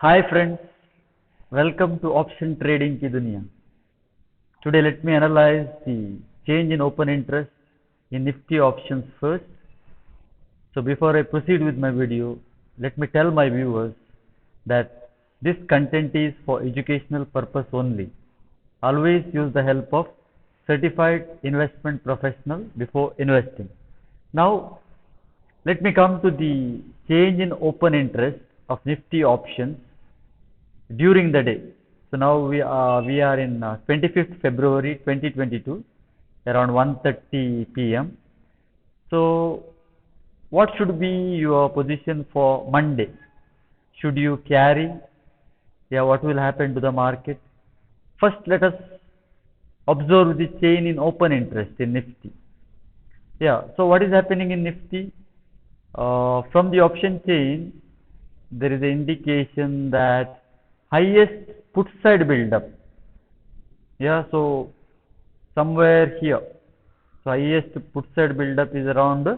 Hi friends, welcome to Option Trading Ki Duniya. Today let me analyze the change in open interest in Nifty options first. So before I proceed with my video, let me tell my viewers that this content is for educational purpose only. Always use the help of certified investment professional before investing. Now let me come to the change in open interest of Nifty options during the day. So now we are in 25th February 2022 around 1:30 p.m. So what should be your position for Monday? Should you carry? Yeah, what will happen to the market? First, let us observe the change in open interest in Nifty. Yeah, so what is happening in Nifty? From the option chain, there is an indication that highest put side build up. Yeah, so somewhere here. So highest put side build up is around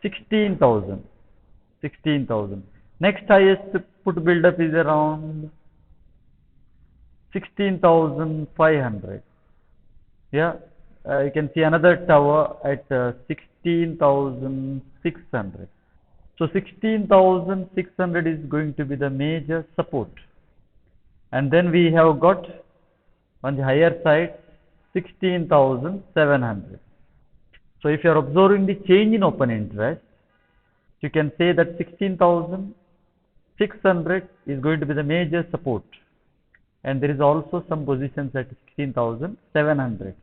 16,000. 16,000. Next highest put build up is around 16,500. Yeah, you can see another tower at 16,600. So 16,600 is going to be the major support. And then we have got on the higher side 16,700. So if you are observing the change in open interest, you can say that 16,600 is going to be the major support. And there is also some positions at 16,700.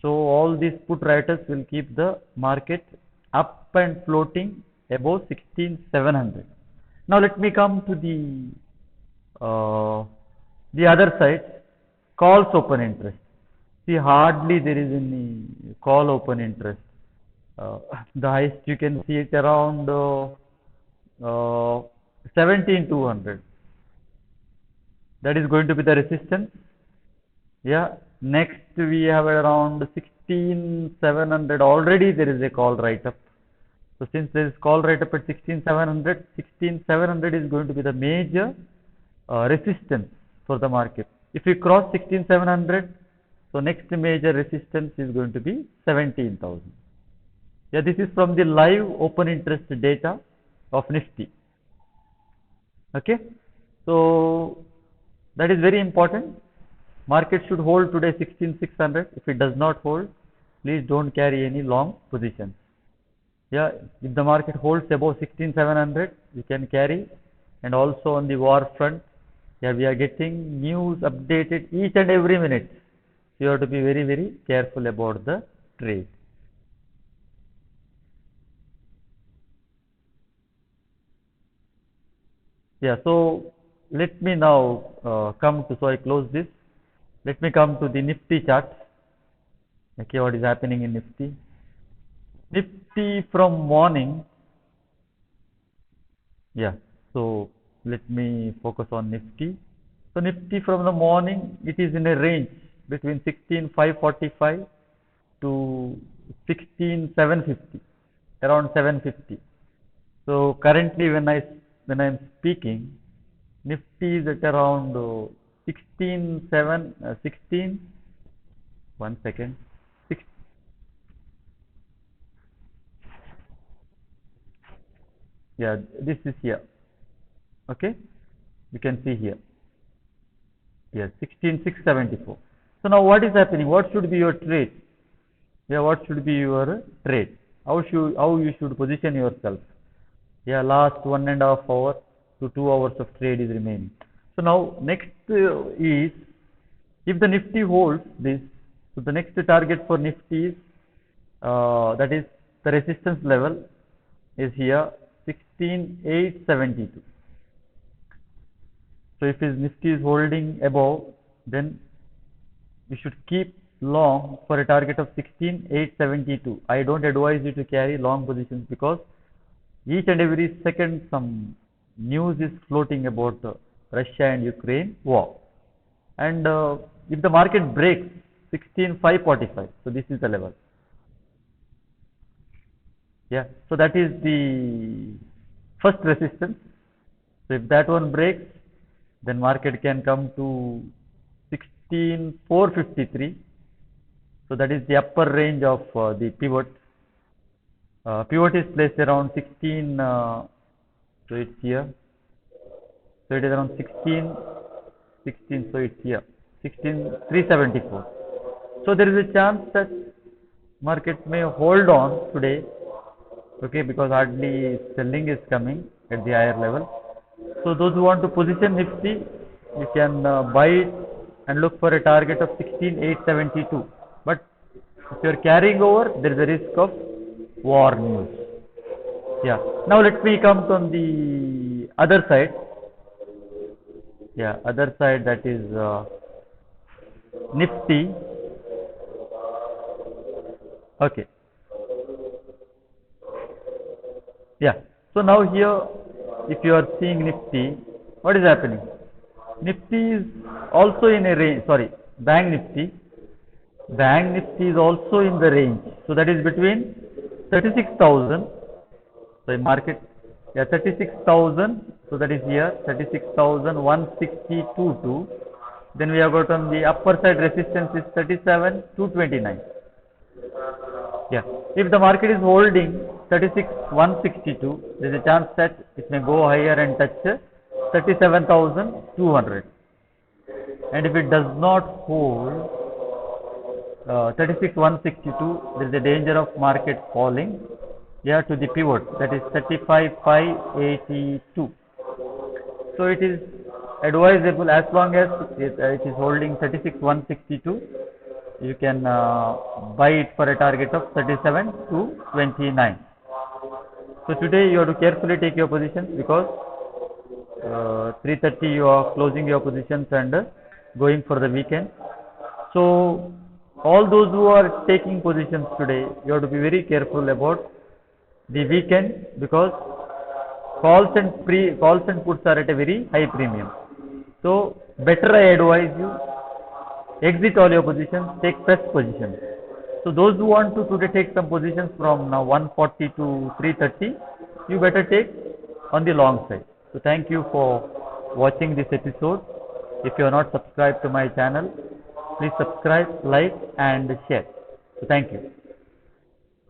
So all these put writers will keep the market up and floating above 16,700. Now let me come to the other side, calls open interest. See, hardly there is any call open interest. The highest you can see it around 17,200. That is going to be the resistance. Yeah. Next we have around 16,700. Already there is a call right up. So since there is call right up at 16,700, 16,700 is going to be the major resistance for the market. If we cross 16,700, so next major resistance is going to be 17,000. Yeah, this is from the live open interest data of Nifty. Okay, so that is very important. Market should hold today 16,600. If it does not hold, please don't carry any long positions. Yeah, if the market holds above 16,700, you can carry. And also on the war front, yeah, we are getting news updated each and every minute. So you have to be very, very careful about the trade. Yeah, so let me now come to, so I close this. Let me come to the Nifty chart. Okay, what is happening in Nifty? Nifty from morning. Yeah, so let me focus on Nifty. So Nifty from the morning, it is in a range between 16,545 to 16,750, around 750. So currently when I am speaking, Nifty is at around 16. One second. Yeah, this is here. Okay, you can see here. Yes, 16,674. So now what is happening? What should be your trade? Yeah, what should be your trade? How you should position yourself? Yeah, last 1.5 hour to 2 hours of trade is remaining. So now next is, if the Nifty holds this, so the next target for Nifty is that is the resistance level is here 16,872. So if his Nifty is holding above, then you should keep long for a target of 16,872. I don't advise you to carry long positions because each and every second some news is floating about Russia and Ukraine war. And if the market breaks 16,545, so this is the level. Yeah, so that is the first resistance. So if that one breaks, then market can come to 16,453. So that is the upper range of the pivot. Pivot is placed around 16, so it's here. So it is around 16, so it's here, 16,374. So there is a chance that market may hold on today, okay, because hardly selling is coming at the higher level. So those who want to position Nifty, you can buy it and look for a target of 16,872. But if you are carrying over, there is a risk of war news. Yeah. Now let me come on the other side. Yeah, other side, that is Nifty. Okay. Yeah. So now here, if you are seeing Nifty, what is happening? Nifty is also in a range. Sorry, Bank Nifty. Bank Nifty is also in the range. So that is between 36,000. So in market, yeah, 36,000. So that is here, 36,162. Then we have got on the upper side resistance is 37,229. Yeah. If the market is holding 36,162, there is a chance that it may go higher and touch 37,200. And if it does not hold 36,162, there is a danger of market falling, yeah, to the pivot, that is 35,582. So it is advisable, as long as it is holding 36,162, you can buy it for a target of 37,229. So today you have to carefully take your positions, because 3:30 you are closing your positions and going for the weekend. So all those who are taking positions today, you have to be very careful about the weekend, because calls and puts are at a very high premium. So better I advise you, exit all your positions, take fresh positions. So those who want to today take some positions from now 140 to 330, you better take on the long side. So thank you for watching this episode. If you are not subscribed to my channel, please subscribe, like and share. So thank you.